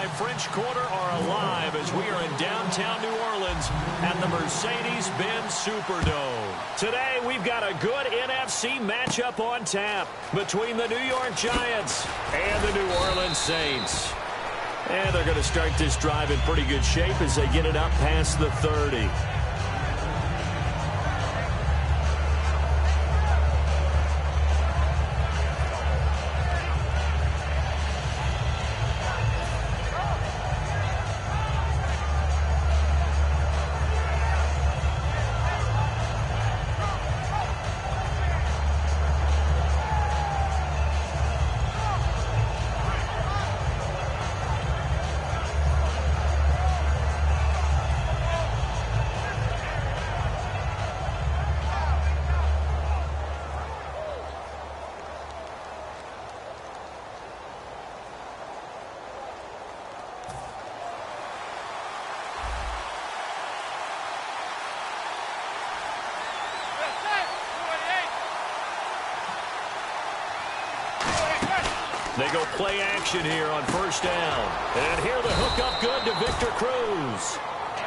French Quarter are alive as we are in downtown New Orleans at the Mercedes-Benz Superdome. Today, we've got a good NFC matchup on tap between the New York Giants and the New Orleans Saints. And they're going to start this drive in pretty good shape as they get it up past the 30. They go play action here on first down. And here the hook up good to Victor Cruz.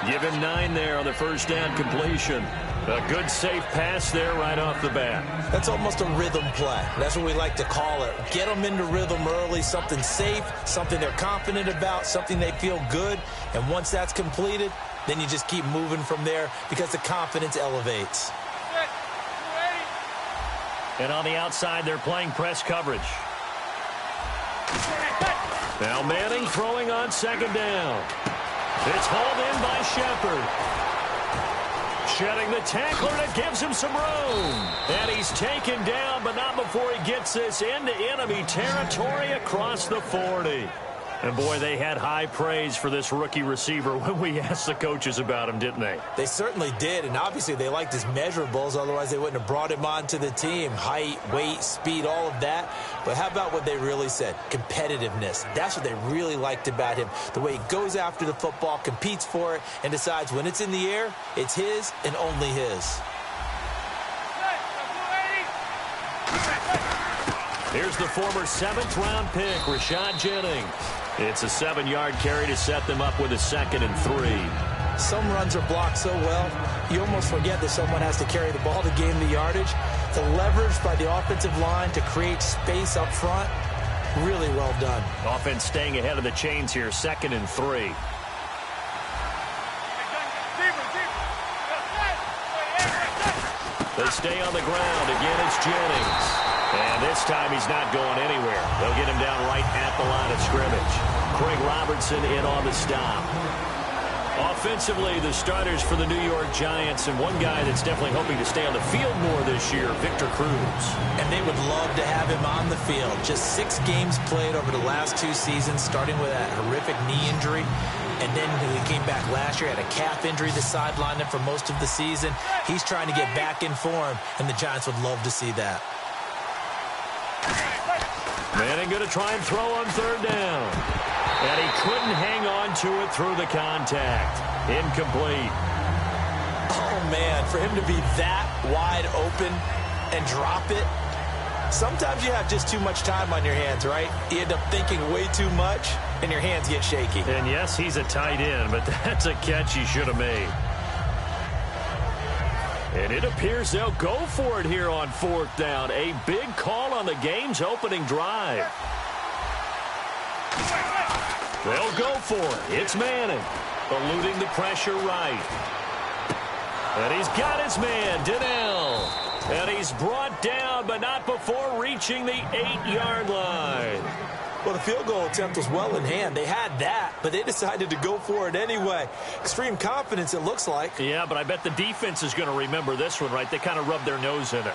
Give him 9 there on the first down completion. A good safe pass there right off the bat. That's almost a rhythm play. That's what we like to call it. Get them into rhythm early, something safe, something they're confident about, something they feel good. And once that's completed, then you just keep moving from there because the confidence elevates. And on the outside, they're playing press coverage. Now Manning throwing on second down. It's hauled in by Shepard. Shedding the tackler, and it gives him some room. And he's taken down, but not before he gets this into enemy territory across the 40. And, boy, they had high praise for this rookie receiver when we asked the coaches about him, didn't they? They certainly did, and obviously they liked his measurables. Otherwise, they wouldn't have brought him onto the team. Height, weight, speed, all of that. But how about what they really said? Competitiveness. That's what they really liked about him. The way he goes after the football, competes for it, and decides when it's in the air, it's his and only his. Here's the former 7th-round pick, Rashad Jennings. It's a 7-yard carry to set them up with a 2nd and 3. Some runs are blocked so well, you almost forget that someone has to carry the ball to gain the yardage. The leverage by the offensive line to create space up front, really well done. Offense staying ahead of the chains here, 2nd and 3. They stay on the ground. Again, it's Jennings. And this time he's not going anywhere. They'll get him down right at the line of scrimmage. Craig Robertson in on the stop. Offensively, the starters for the New York Giants, and one guy that's definitely hoping to stay on the field more this year, Victor Cruz. And they would love to have him on the field. Just 6 games played over the last 2 seasons, starting with that horrific knee injury. And then he came back last year, had a calf injury that sidelined him for most of the season. He's trying to get back in form, and the Giants would love to see that. Manning going to try and throw on 3rd down. And he couldn't hang on to it through the contact. Incomplete. Oh, man, for him to be that wide open and drop it. Sometimes you have just too much time on your hands, right? You end up thinking way too much, and your hands get shaky. And, yes, he's a tight end, but that's a catch he should have made. And it appears they'll go for it here on 4th down. A big call on the game's opening drive. They'll go for it. It's Manning, eluding the pressure right. And he's got his man, Donnell. And he's brought down, but not before reaching the 8-yard line. Well, the field goal attempt was well in hand. They had that, but they decided to go for it anyway. Extreme confidence, it looks like. Yeah, but I bet the defense is going to remember this one, right? They kind of rubbed their nose in it.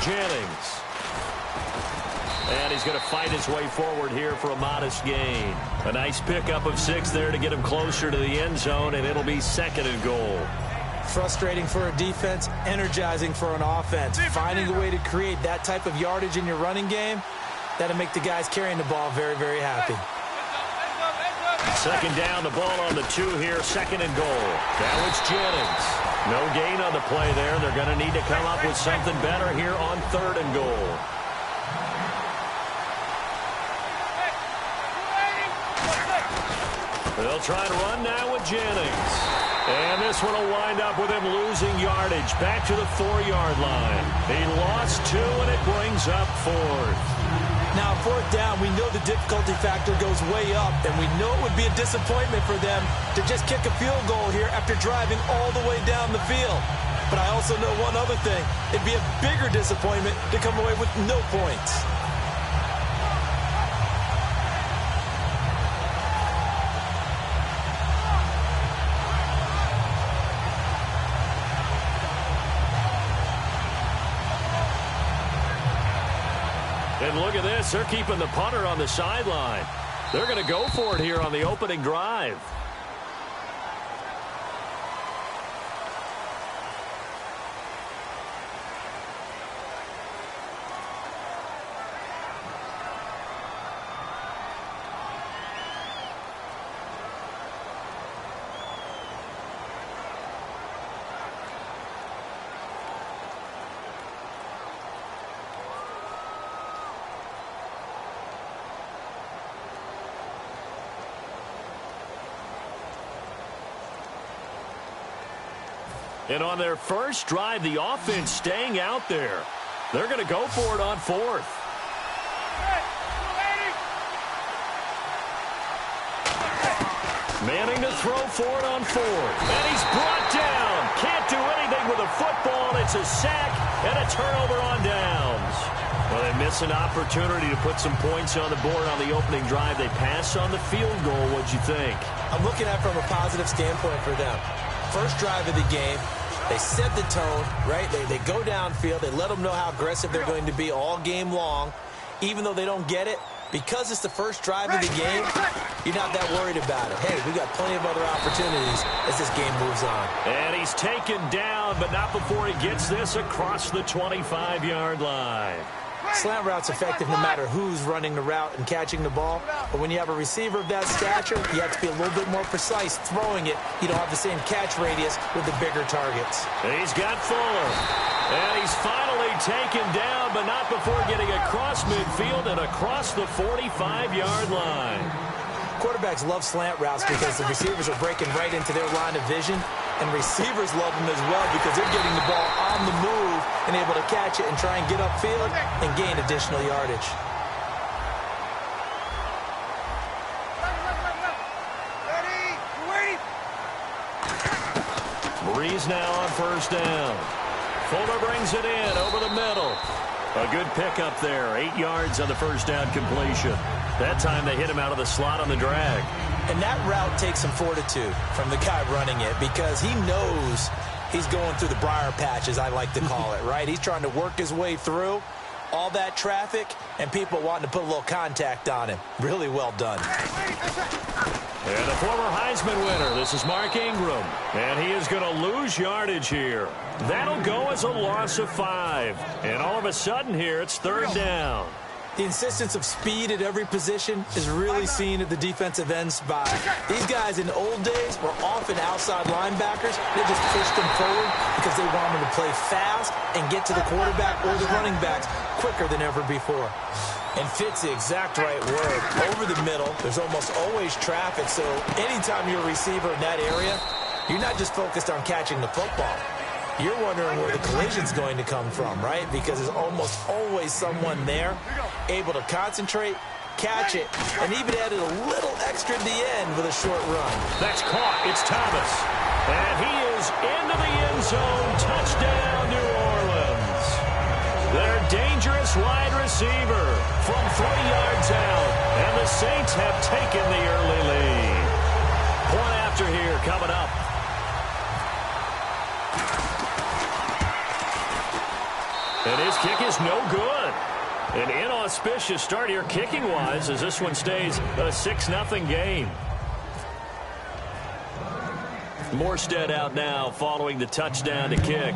Jennings. And he's going to fight his way forward here for a modest gain. A nice pickup of 6 there to get him closer to the end zone, and it'll be 2nd and goal. Frustrating for a defense, energizing for an offense. Finding a way to create that type of yardage in your running game, that'll make the guys carrying the ball very, very happy. 2nd down, the ball on the 2 here, 2nd and goal. Now it's Jennings. No gain on the play there. They're going to need to come up with something better here on 3rd and goal. They'll try to run now with Jennings. And this one will wind up with him losing yardage back to the 4-yard line. He lost 2, and it brings up 4th. Now, 4th down, we know the difficulty factor goes way up, and we know it would be a disappointment for them to just kick a field goal here after driving all the way down the field. But I also know one other thing. It'd be a bigger disappointment to come away with no points. And look at this. They're keeping the punter on the sideline. They're going to go for it here on the opening drive. And on their first drive, the offense staying out there. They're going to go for it on 4th. Manning to throw for it on 4th. And he's brought down. Can't do anything with a football. It's a sack and a turnover on downs. Well, they miss an opportunity to put some points on the board on the opening drive. They pass on the field goal. What'd you think? I'm looking at it from a positive standpoint for them. First drive of the game, they set the tone, right? They go downfield. They let them know how aggressive they're going to be all game long. Even though they don't get it, because it's the first drive of the game, you're not that worried about it. Hey, we got plenty of other opportunities as this game moves on. And he's taken down, but not before he gets this across the 25-yard line. Slant route's effective no matter who's running the route and catching the ball. But when you have a receiver of that stature, you have to be a little bit more precise throwing it. You don't have the same catch radius with the bigger targets. He's got Fuller. And he's finally taken down, but not before getting across midfield and across the 45-yard line. Quarterbacks love slant routes because the receivers are breaking right into their line of vision. And receivers love them as well because they're getting the ball on the move and able to catch it and try and get upfield and gain additional yardage. Breeze now on first down. Fuller brings it in over the middle. A good pickup there. 8 yards on the first down completion. That time they hit him out of the slot on the drag. And that route takes some fortitude from the guy running it because he knows he's going through the briar patch, as I like to call it, right? He's trying to work his way through all that traffic and people wanting to put a little contact on him. Really well done. And the former Heisman winner, this is Mark Ingram. And he is going to lose yardage here. That'll go as a loss of 5. And all of a sudden here, it's 3rd down. The insistence of speed at every position is really seen at the defensive end spot. These guys in the old days were often outside linebackers. They just pushed them forward because they wanted to play fast and get to the quarterback or the running backs quicker than ever before. And fit's the exact right word. Over the middle, there's almost always traffic, so anytime you're a receiver in that area, you're not just focused on catching the football. You're wondering where the collision's going to come from, right? Because there's almost always someone there able to concentrate, catch it, and even added a little extra at the end with a short run. That's caught. It's Thomas. And he is into the end zone. Touchdown, New Orleans. Their dangerous wide receiver from 3 yards out. And the Saints have taken the early lead. Point after here coming up. And his kick is no good. An inauspicious start here kicking-wise as this one stays a 6-0 game. Morstead out now following the touchdown to kick.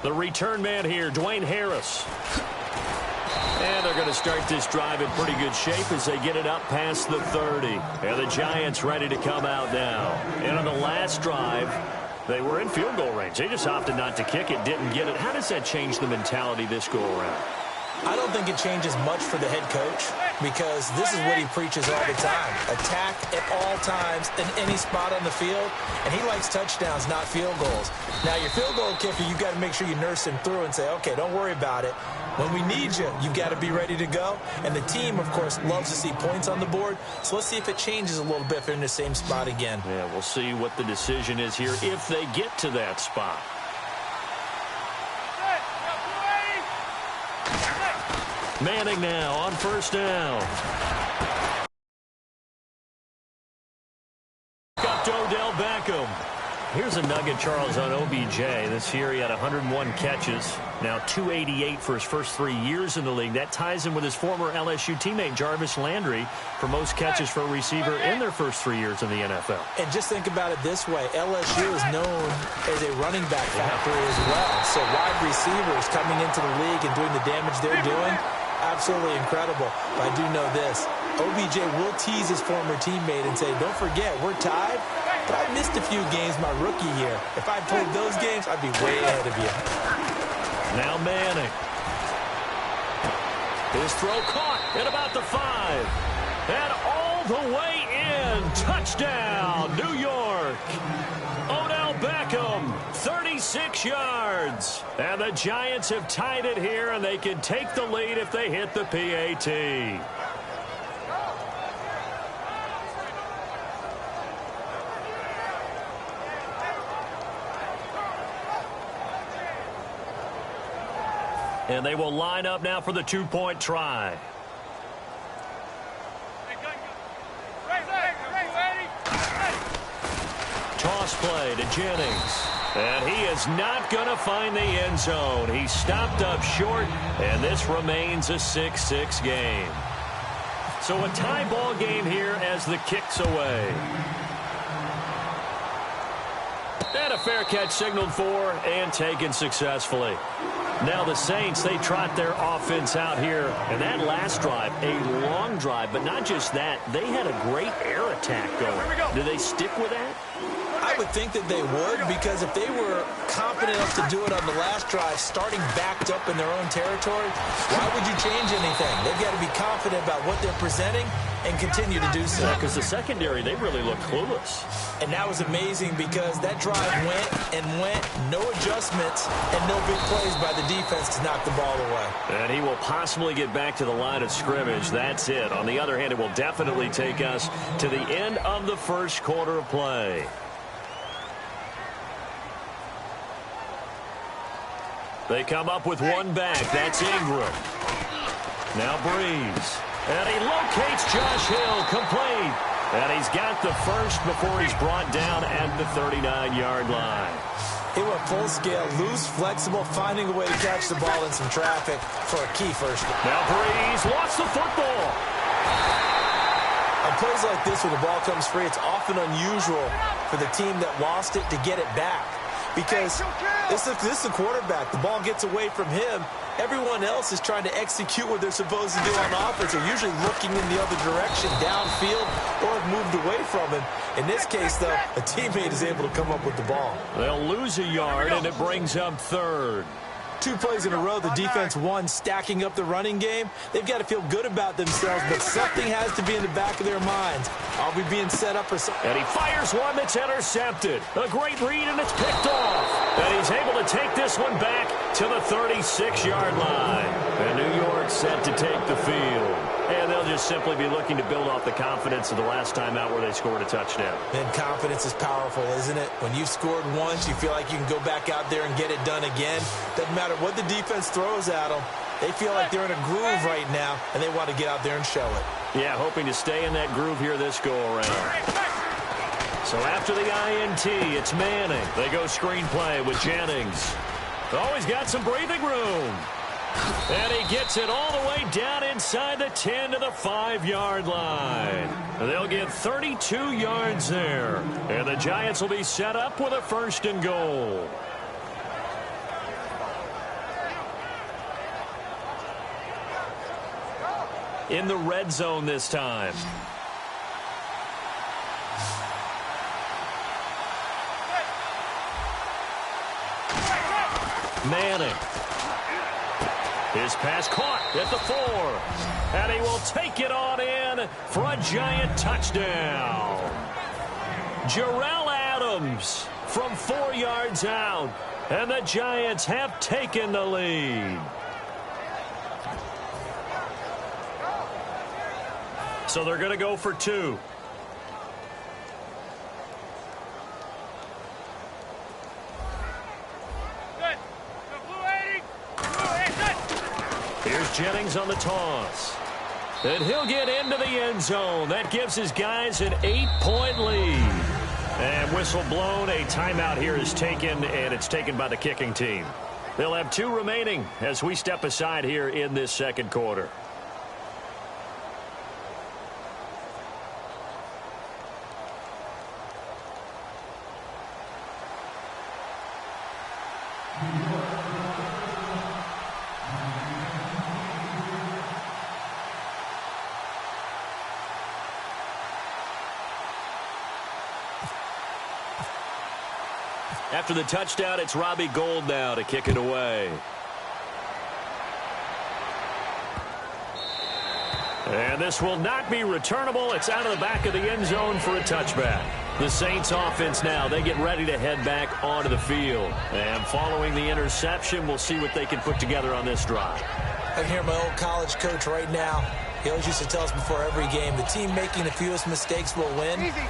The return man here, Dwayne Harris. And they're going to start this drive in pretty good shape as they get it up past the 30. And the Giants ready to come out now. And on the last drive, they were in field goal range. They just opted not to kick it, didn't get it. How does that change the mentality this go around? I don't think it changes much for the head coach. because this is what he preaches all the time. Attack at all times in any spot on the field, and he likes touchdowns, not field goals. Now, your field goal kicker, you've got to make sure you nurse him through and say, okay, don't worry about it. When we need you, you've got to be ready to go. And the team, of course, loves to see points on the board. So let's see if it changes a little bit if they're in the same spot again. Yeah, we'll see what the decision is here if they get to that spot. Manning now on first down. Up to Odell Beckham. Here's a nugget, Charles, on OBJ. This year he had 101 catches, now 288 for his first 3 years in the league. That ties him with his former LSU teammate Jarvis Landry for most catches for a receiver in their first 3 years in the NFL. And just think about it this way. LSU is known as a running back factory as well. So wide receivers coming into the league and doing the damage they're doing, absolutely incredible. But I do know this. OBJ will tease his former teammate and say, don't forget, we're tied, but I missed a few games my rookie year. If I played those games, I'd be way ahead of you. Now Manning. His throw caught at about the 5. And all the way in. Touchdown, New York. Odell Beckham, 36 yards. And the Giants have tied it here, and they can take the lead if they hit the PAT. And they will line up now for the two-point try. Toss play to Jennings. And he is not going to find the end zone. He stopped up short, and this remains a 6-6 game. So a tie ball game here as the kick's away. And a fair catch signaled for and taken successfully. Now the Saints, they trot their offense out here. And that last drive, a long drive, but not just that. They had a great air attack going. Do they stick with that? I would think that they would, because if they were confident enough to do it on the last drive, starting backed up in their own territory, why would you change anything? They've got to be confident about what they're presenting and continue to do so. Yeah, because the secondary, they really look clueless. And that was amazing because that drive went and went, no adjustments, and no big plays by the defense to knock the ball away. And he will possibly get back to the line of scrimmage. That's it. On the other hand, it will definitely take us to the end of the first quarter of play. They come up with one back. That's Ingram. Now Breeze. And he locates Josh Hill, complete. And he's got the first before he's brought down at the 39-yard line. He went full scale, loose, flexible, finding a way to catch the ball in some traffic for a key first. Now Breeze lost the football. On plays like this where the ball comes free, it's often unusual for the team that lost it to get it back. Because this is the quarterback. The ball gets away from him. Everyone else is trying to execute what they're supposed to do on offense. They're usually looking in the other direction, downfield, or have moved away from him. In this case, though, a teammate is able to come up with the ball. They'll lose a yard, and it brings up third. 2 plays in a row, the defense won, stacking up the running game. They've got to feel good about themselves, but something has to be in the back of their minds. Are we being set up for something? And he fires one that's intercepted. A great read, and it's picked off. And he's able to take this one back to the 36-yard line. And New York set to take the field. And they'll just simply be looking to build off the confidence of the last time out where they scored a touchdown. And confidence is powerful, isn't it? When you've scored once, you feel like you can go back out there and get it done again. Doesn't matter what the defense throws at them. They feel like they're in a groove right now, and they want to get out there and show it. Yeah, hoping to stay in that groove here this go-around. So after the INT, it's Manning. They go screenplay with Jennings. Oh, he's got some breathing room. And he gets it all the way down inside the 10 to the 5-yard line. They'll get 32 yards there. And the Giants will be set up with a 1st and goal. In the red zone this time. Manning. His pass caught at the 4. And he will take it on in for a giant touchdown. Jarrell Adams from 4 yards out. And the Giants have taken the lead. So they're going to go for 2. Here's Jennings on the toss. And he'll get into the end zone. That gives his guys an 8-point lead. And whistle blown. A timeout here is taken, and it's taken by the kicking team. They'll have 2 remaining as we step aside here in this second quarter. After the touchdown, it's Robbie Gould now to kick it away. And this will not be returnable. It's out of the back of the end zone for a touchback. The Saints offense now, they get ready to head back onto the field. And following the interception, we'll see what they can put together on this drive. I can hear my old college coach right now. He always used to tell us before every game, the team making the fewest mistakes will win. Easy.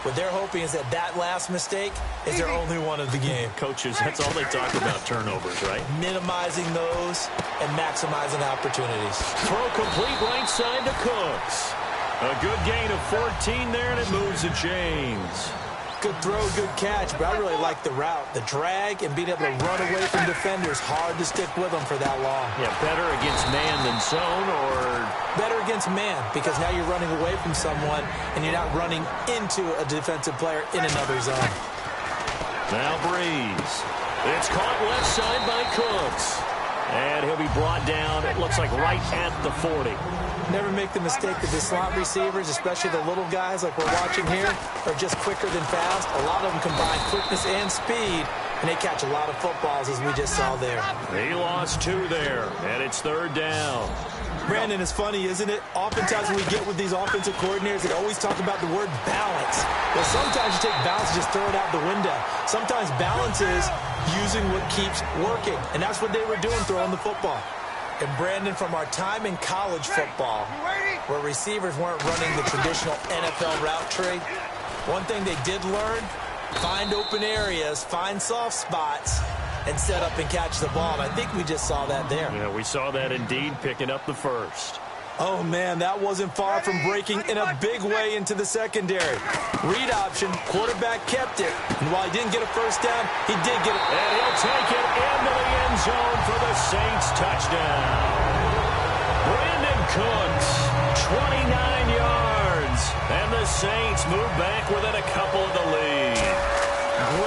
What they're hoping is that last mistake is their only one of the game. Coaches, that's all they talk about, turnovers, right? Minimizing those and maximizing opportunities. Throw complete right side to Cooks. A good gain of 14 there, and it moves the chains. Good throw, good catch, but I really like the route. The drag and being able to run away from defenders, hard to stick with them for that long. Yeah, better against man than zone, or? Better against man, because now you're running away from someone and you're not running into a defensive player in another zone. Now Breeze. It's caught left side by Cooks. And he'll be brought down, it looks like right at the 40. Never make the mistake that the slot receivers, especially the little guys like we're watching here, are just quicker than fast. A lot of them combine quickness and speed, and they catch a lot of footballs, as we just saw there. He lost 2 there, and it's 3rd down. Brandon, it's funny, isn't it? Oftentimes when we get with these offensive coordinators, they always talk about the word balance. Well, sometimes you take balance and just throw it out the window. Sometimes balance is using what keeps working, and that's what they were doing, throwing the football. And Brandon, from our time in college football, where receivers weren't running the traditional NFL route tree, one thing they did learn, find open areas, find soft spots, and set up and catch the ball. And I think we just saw that there. Yeah, we saw that indeed, picking up the first. Oh, man, that wasn't far from breaking in a big way into the secondary. Read option, quarterback kept it. And while he didn't get a first down, he did get it. And he'll take it into the end zone for the Saints touchdown. Brandon Cooks, 29 yards. And the Saints move back within a couple of the lead.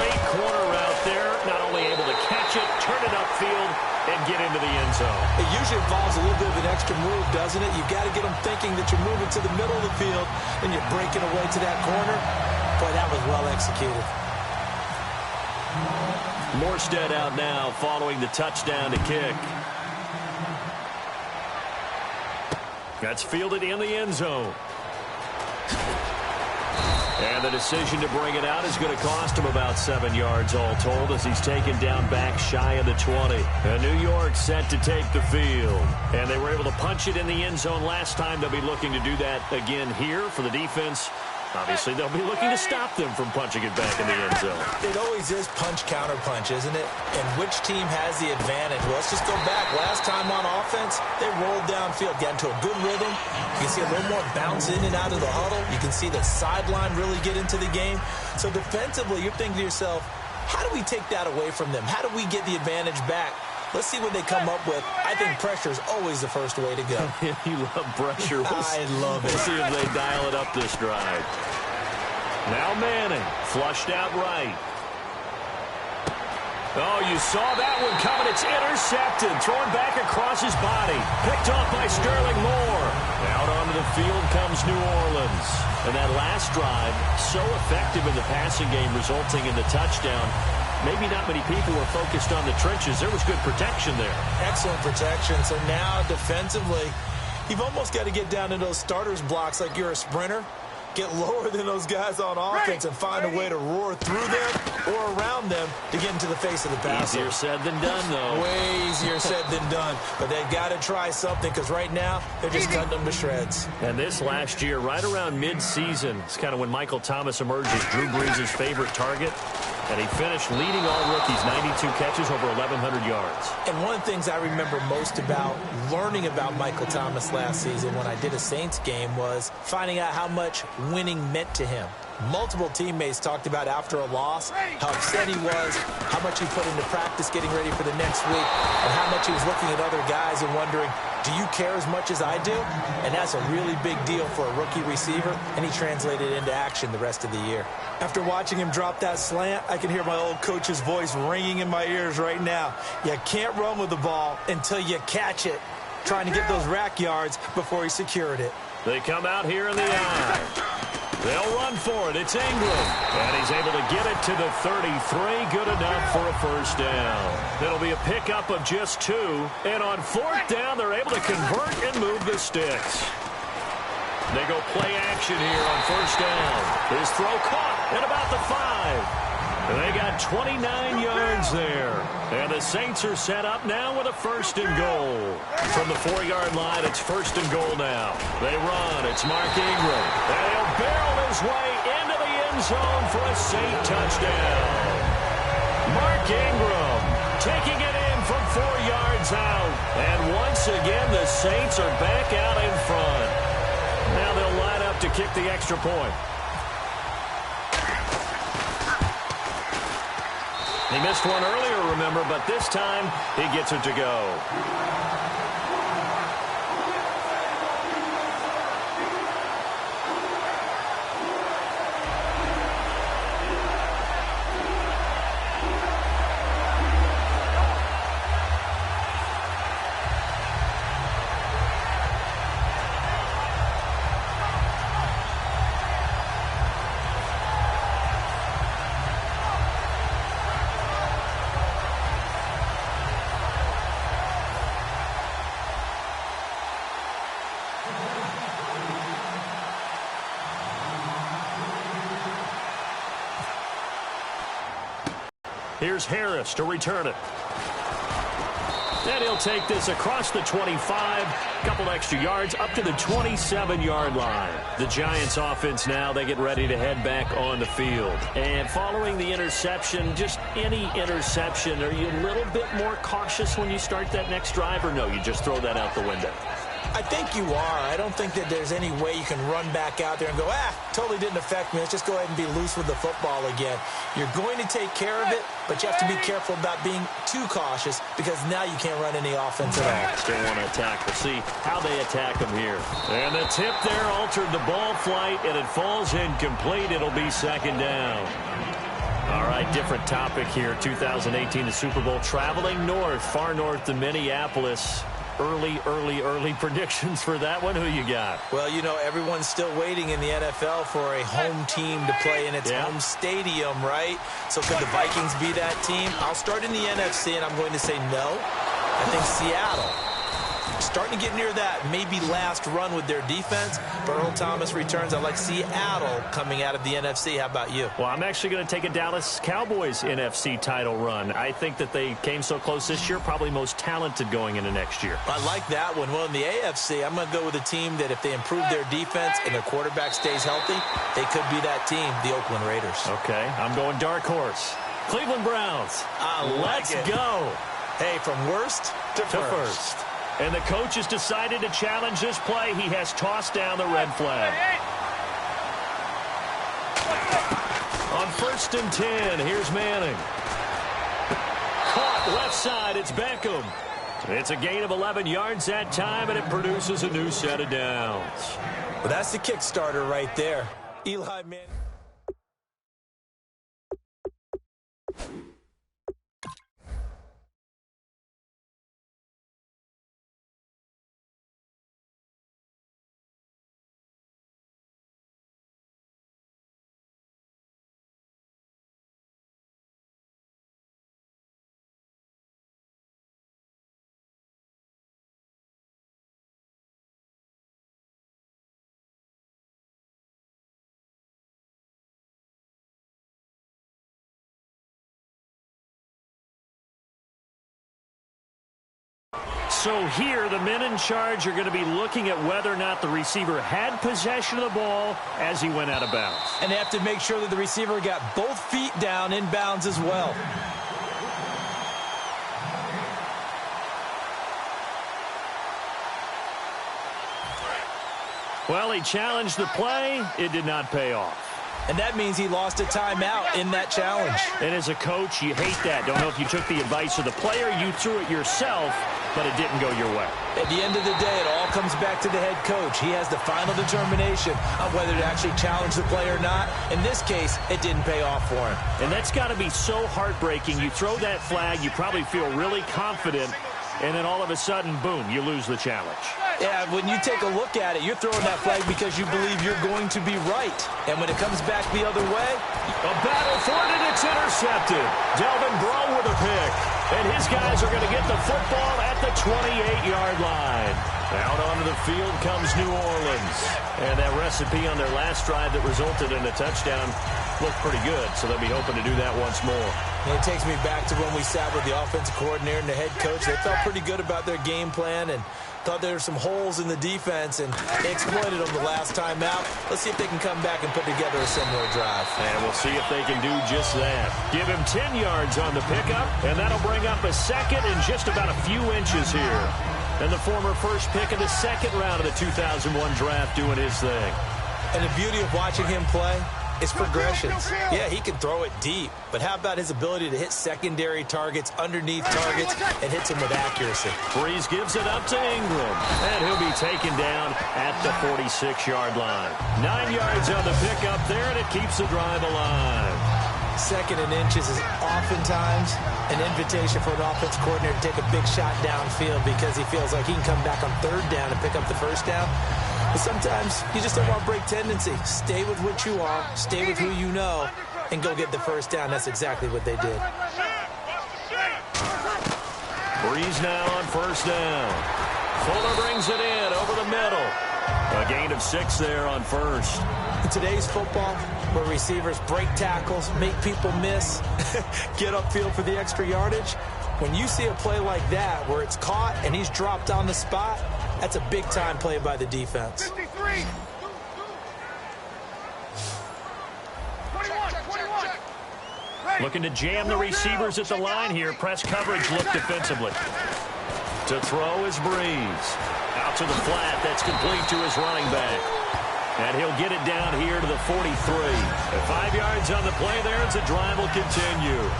Great corner route there. Not only able to catch it, turn it upfield, and get into the end zone. It usually involves a little bit of an extra move, doesn't it? You've got to get them thinking that you're moving to the middle of the field and you're breaking away to that corner. Boy, that was well executed. Morstead out now following the touchdown to kick. That's fielded in the end zone. And the decision to bring it out is going to cost him about 7 yards all told as he's taken down back shy of the 20. And New York set to take the field. And they were able to punch it in the end zone last time. They'll be looking to do that again here for the defense. Obviously, they'll be looking to stop them from punching it back in the end zone. It always is punch-counter-punch, isn't it? And which team has the advantage? Well, let's just go back. Last time on offense, they rolled downfield, got into a good rhythm. You can see a little more bounce in and out of the huddle. You can see the sideline really get into the game. So defensively, you're thinking to yourself, how do we take that away from them? How do we get the advantage back? Let's see what they come up with. I think pressure is always the first way to go. You love pressure. I love it. We'll see if they dial it up this drive. Now Manning, flushed out right. Oh, you saw that one coming. It's intercepted. Thrown back across his body. Picked off by Sterling Moore. Out onto the field comes New Orleans. And that last drive, so effective in the passing game, resulting in the touchdown. maybe not many people were focused on the trenches. There was good protection there. Excellent protection. So now defensively, you've almost got to get down to those starters blocks like you're a sprinter. Get lower than those guys on offense and find a way to roar through them or around them to get into the face of the passer. Easier said than done, though. Way easier said than done. But they've got to try something because right now they're just cutting them to shreds. And this last year, right around mid-season, it's kind of when Michael Thomas emerged as Drew Brees' favorite target. And he finished leading all rookies, 92 catches, over 1,100 yards. And one of the things I remember most about learning about Michael Thomas last season when I did a Saints game was finding out how much winning meant to him. Multiple teammates talked about after a loss how upset he was, how much he put into practice getting ready for the next week, and how much he was looking at other guys and wondering, do you care as much as I do? And that's a really big deal for a rookie receiver, and he translated it into action the rest of the year. After watching him drop that slant, I can hear my old coach's voice ringing in my ears right now. You can't run with the ball until you catch it, trying to get those rack yards before he secured it. They come out here in the eye. They'll run for it. It's Ingram. And he's able to get it to the 33. Good enough for a first down. It'll be a pickup of just 2. And on 4th down, they're able to convert and move the sticks. They go play action here on 1st down. His throw caught at about the 5. And they got 29 yards there. And the Saints are set up now with a 1st and goal. From the 4-yard line, it's 1st and goal now. They run. It's Mark Ingram. And he'll barrel his way into the end zone for a Saint touchdown. Mark Ingram taking it in from 4 yards out. And once again, the Saints are back out in front. Now they'll line up to kick the extra point. He missed one earlier, remember, but this time he gets it to go. Here's Harris to return it. And he'll take this across the 25, couple extra yards, up to the 27-yard line. The Giants offense now, they get ready to head back on the field. And following the interception, just any interception, are you a little bit more cautious when you start that next drive, or no, you just throw that out the window? I think you are. I don't think that there's any way you can run back out there and go, totally didn't affect me. Let's just go ahead and be loose with the football again. You're going to take care of it, but you have to be careful about being too cautious because now you can't run any offense at all. Still want to attack. We'll see how they attack them here. And the tip there altered the ball flight, and it falls incomplete. It'll be 2nd down. All right, different topic here. 2018, the Super Bowl, traveling north, far north to Minneapolis. Early predictions for that one. Who you got? Well, you know, everyone's still waiting in the NFL for a home team to play in its home stadium, right? So could the Vikings be that team? I'll start in the NFC, and I'm going to say no. I think Seattle. Starting to get near that maybe last run with their defense, but Earl Thomas returns. I like Seattle coming out of the NFC. How about you? Well, I'm actually going to take a Dallas Cowboys NFC title run. I think that they came so close this year, probably most talented going into next year. I like that one. Well, in the AFC, I'm going to go with a team that if they improve their defense and their quarterback stays healthy, they could be that team, the Oakland Raiders. Okay, I'm going dark horse. Cleveland Browns. Let's go. Hey, from worst to first. And the coach has decided to challenge this play. He has tossed down the red flag. On 1st and 10, here's Manning. Caught left side, it's Beckham. It's a gain of 11 yards that time, and it produces a new set of downs. Well, that's the Kickstarter right there. Eli Manning. So here, the men in charge are going to be looking at whether or not the receiver had possession of the ball as he went out of bounds. And they have to make sure that the receiver got both feet down in bounds as well. Well, he challenged the play. It did not pay off. And that means he lost a timeout in that challenge. And as a coach, you hate that. Don't know if you took the advice of the player, you threw it yourself, but it didn't go your way. At the end of the day, it all comes back to the head coach. He has the final determination on whether to actually challenge the play or not. In this case, it didn't pay off for him. And that's got to be so heartbreaking. You throw that flag, you probably feel really confident, and then all of a sudden, boom, you lose the challenge. Yeah, when you take a look at it, you're throwing that flag because you believe you're going to be right. And when it comes back the other way, a battle for it, and it's intercepted. Delvin Breaux with a pick. And his guys are going to get the football at the 28-yard line. Out onto the field comes New Orleans. And that recipe on their last drive that resulted in a touchdown looked pretty good, so they'll be hoping to do that once more. And it takes me back to when we sat with the offensive coordinator and the head coach. They felt pretty good about their game plan and thought there were some holes in the defense, and they exploited them the last time out. Let's see if they can come back and put together a similar drive. And we'll see if they can do just that. Give him 10 yards on the pickup, and that'll bring up a second and just about a few inches here. And the former first pick of the second round of the 2001 draft doing his thing. And the beauty of watching him play is progressions. Yeah, he can throw it deep, but how about his ability to hit secondary targets, underneath targets, and hits them with accuracy? Breeze gives it up to Ingram, and he'll be taken down at the 46-yard line. 9 yards on the pickup there, and it keeps the drive alive. Second and inches is oftentimes an invitation for an offense coordinator to take a big shot downfield because he feels like he can come back on third down and pick up the first down. But sometimes you just don't want to break tendency. Stay with what you are, stay with who you know, and go get the first down. That's exactly what they did. Breeze now on first down. Fuller brings it in over the middle. A gain of 6 there on first. In today's football, where receivers break tackles, make people miss, get upfield for the extra yardage, when you see a play like that where it's caught and he's dropped on the spot, that's a big-time play by the defense. 53. 21. Looking to jam the receivers at the line here. Press coverage look defensively. To throw is Breeze. Out to the flat. That's complete to his running back. And he'll get it down here to the 43. At 5 yards on the play there as the drive will continue.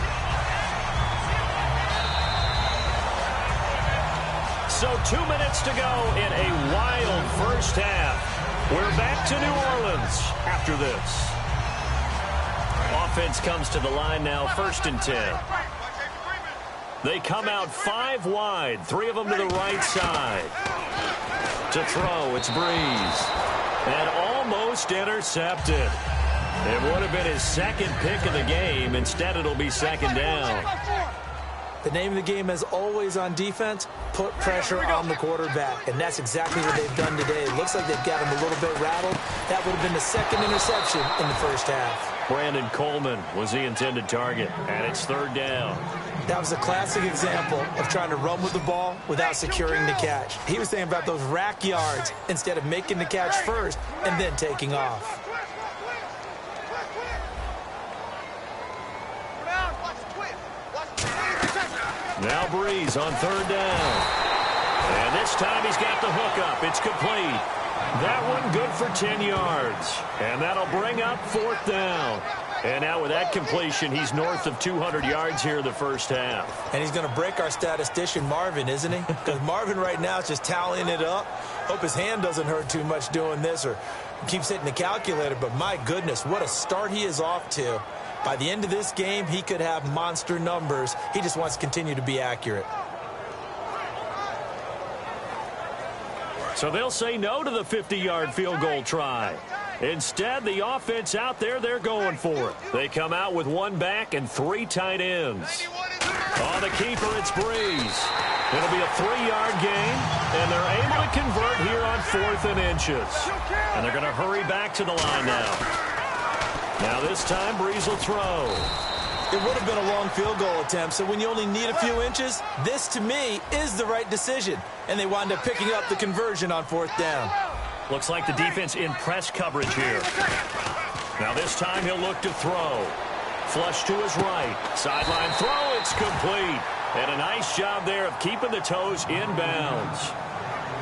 So 2 minutes to go in a wild first half. We're back to New Orleans after this. Offense comes to the line now, 1st and 10. They come out 5 wide, 3 of them to the right side. To throw, it's Breeze. And almost intercepted. It would have been his second pick of the game. Instead, it'll be second down. The name of the game, as always on defense, put pressure on the quarterback. And that's exactly what they've done today. It looks like they've got him a little bit rattled. That would have been the second interception in the first half. Brandon Coleman was the intended target, and it's 3rd down. That was a classic example of trying to run with the ball without securing the catch. He was thinking about those rack yards instead of making the catch first and then taking off. Now Breeze on 3rd down. And this time he's got the hook up. It's complete. That one good for 10 yards. And that'll bring up 4th down. And now with that completion, he's north of 200 yards here in the first half. And he's going to break our statistician, Marvin, isn't he? Because Marvin right now is just tallying it up. Hope his hand doesn't hurt too much doing this or keeps hitting the calculator. But my goodness, what a start he is off to. By the end of this game, he could have monster numbers. He just wants to continue to be accurate. So they'll say no to the 50-yard field goal try. Instead, the offense out there, they're going for it. They come out with 1 back and 3 tight ends. On the keeper, it's Breeze. It'll be a 3-yard gain, and they're able to convert here on 4th and inches. And they're going to hurry back to the line now. Now this time, Breeze will throw. It would have been a long field goal attempt, so when you only need a few inches, this, to me, is the right decision. And they wind up picking up the conversion on 4th down. Looks like the defense in press coverage here. Now this time he'll look to throw. Flush to his right. Sideline throw, it's complete. And a nice job there of keeping the toes in bounds.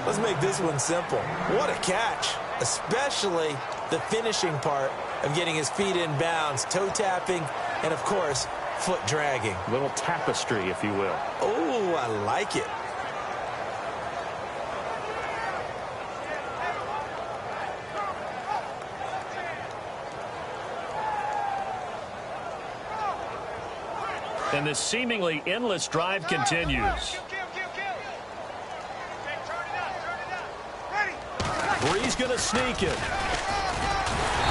Let's make this one simple. What a catch, especially the finishing part of getting his feet in bounds, toe tapping, and, of course, foot dragging. A little tapestry, if you will. Oh, I like it. And this seemingly endless drive continues. Bree's going to sneak it.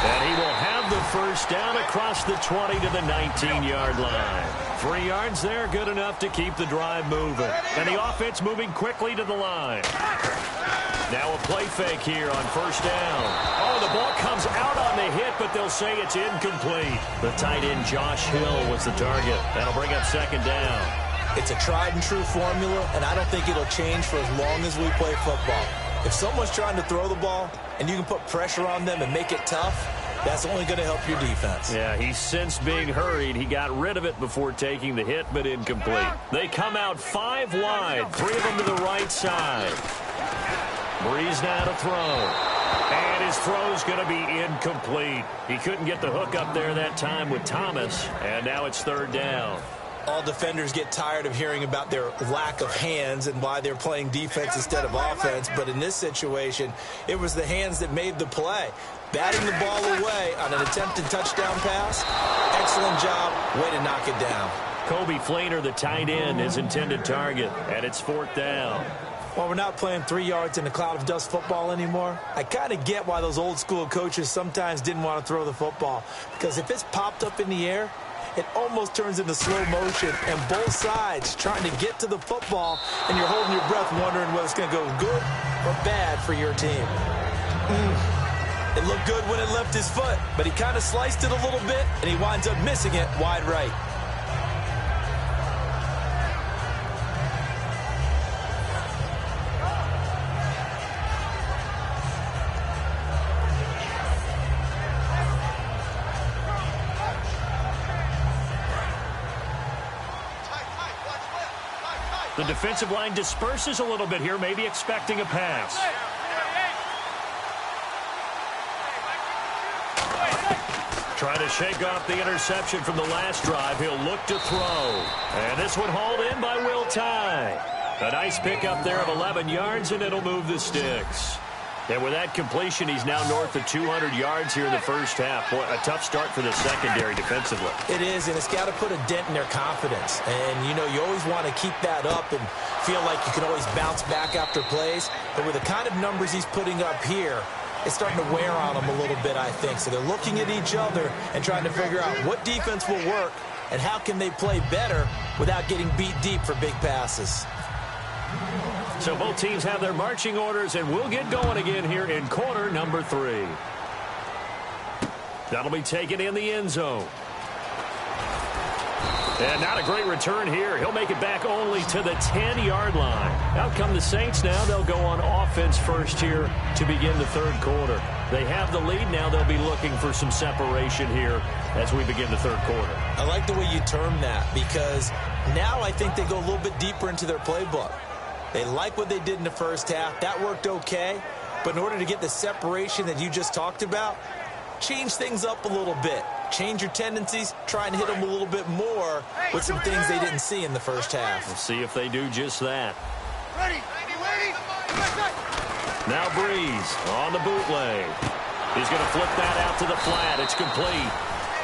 And he will have the first down across the 20 to the 19-yard line. 3 yards there, good enough to keep the drive moving. And the offense moving quickly to the line. Now a play fake here on first down. Oh, the ball comes out on the hit, but they'll say it's incomplete. The tight end Josh Hill was the target. That'll bring up second down. It's a tried-and-true formula, and I don't think it'll change for as long as we play football. If someone's trying to throw the ball and you can put pressure on them and make it tough, that's only going to help your defense. Yeah, he's since being hurried. He got rid of it before taking the hit, but incomplete. They come out 5 wide, 3 of them to the right side. Breeze now to throw. And his throw's going to be incomplete. He couldn't get the hook up there that time with Thomas, and now it's 3rd down. All defenders get tired of hearing about their lack of hands and why they're playing defense instead of offense. But in this situation, it was the hands that made the play. Batting the ball away on an attempted touchdown pass. Excellent job. Way to knock it down. Kobe Flainer, the tight end, his intended target. And it's 4th down. While we're not playing 3 yards in a cloud of dust football anymore, I kind of get why those old school coaches sometimes didn't want to throw the football. Because if it's popped up in the air, it almost turns into slow motion, and both sides trying to get to the football, and you're holding your breath wondering whether it's going to go good or bad for your team. It looked good when it left his foot, but he kind of sliced it a little bit, and he winds up missing it wide right. The defensive line disperses a little bit here, maybe expecting a pass. Trying to shake off the interception from the last drive. He'll look to throw. And this one hauled in by Will Tye. A nice pickup there of 11 yards, and it'll move the sticks. And with that completion, he's now north of 200 yards here in the first half. Boy, a tough start for the secondary defensively. It is, and it's got to put a dent in their confidence. And, you know, you always want to keep that up and feel like you can always bounce back after plays. But with the kind of numbers he's putting up here, it's starting to wear on them a little bit, I think. So they're looking at each other and trying to figure out what defense will work and how can they play better without getting beat deep for big passes. So both teams have their marching orders, and we'll get going again here in quarter number 3. That'll be taken in the end zone. And not a great return here. He'll make it back only to the 10-yard line. Out come the Saints now. They'll go on offense first here to begin the 3rd quarter. They have the lead now. They'll be looking for some separation here as we begin the 3rd quarter. I like the way you term that, because now I think they go a little bit deeper into their playbook. They like what they did in the first half. That worked okay. But in order to get the separation that you just talked about, change things up a little bit. Change your tendencies. Try and hit them a little bit more with some things they didn't see in the first half. We'll see if they do just that. Ready. Now Breeze on the bootleg. He's going to flip that out to the flat. It's complete.